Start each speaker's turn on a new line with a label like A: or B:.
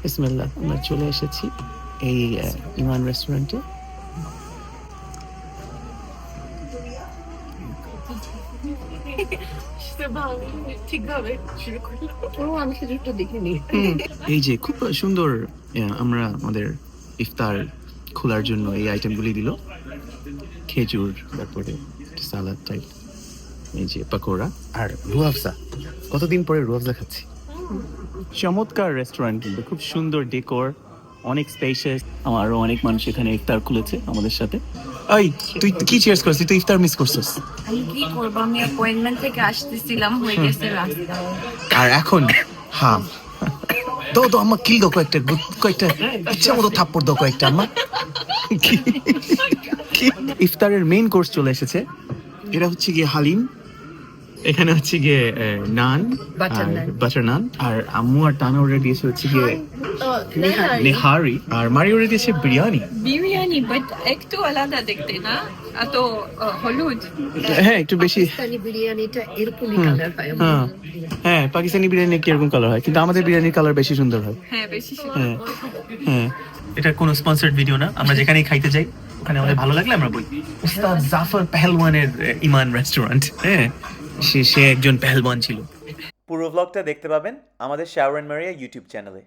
A: বিসমিল্লাহ, আমরা চলে এসেছি এই ইমান রেস্টুরেন্টে। এই যে খুব সুন্দর, আমরা আমাদের ইফতার খোলার জন্য এই আইটেমগুলি দিল, খেজুর, তারপরে সালাদ টাইপ, এই যে পাকোড়া আর রুয়াফজা। কতদিন পরে রুয়াফজা খাচ্ছি। চমৎকার রেস্টুরেন্ট, কিন্তু খুব সুন্দর ডেকোর, অনেক স্পেশাস। আমারও অনেক মানুষ এখানে ইফতার খুলেছে আমাদের সাথে। এই তুই কি চিয়ার্স করছিস? তুই ইফতার মিস করছিস?
B: আমি কি করবো, আমি অ্যাপয়েন্টমেন্ট থেকে আসতেছিলাম, হয়ে গেছে রাস্তা।
A: আর এখন হ্যাঁ দো দো আম্মা, কিল দো কয়েকটা, কয়েকটা ইচ্ছা মতো থাপ্পড় দো কয়েকটা আম্মা। ইফতারের মেইন কোর্স চলে এসেছে। এটা হচ্ছে গিয়ে হালিম, এখানে হচ্ছে গিয়ে নান, বাটার নান, আর আম্মু আর তানা ওরা দিয়েছে হচ্ছে গিয়ে নেহারি, আর মারি ওরা দিয়েছে বিরিয়ানি।
B: বিরিয়ানি বাট একটু আলাদা দেখতে না, এত হলুদ।
A: হ্যাঁ, একটু বেশি।
C: পাকিস্তানি বিরিয়ানিটা এরকমই কালার হয়।
A: হ্যাঁ হ্যাঁ, পাকিস্তানি বিরিয়ানি কিরকম কালার হয়, কিন্তু আমাদের বিরিয়ানির কালার বেশি সুন্দর হয়।
B: হ্যাঁ, বেশি
A: হ্যাঁ হ্যাঁ, এটা কোনো স্পন্সর্ড ভিডিও না, আমরা যেখানেই খাইতে যাই ওখানে আমাদের ভালো লাগলে আমরা বলি উস্তাদ জাফর পেহলওয়ানের ইমান রেস্টুরেন্ট। হ্যাঁ, সে একজন পেহলওয়ান ছিল।
D: পুরো ভ্লগটা দেখতে পাবেন আমাদের শাওর এন্ড মারিয়া ইউটিউব চ্যানেলে।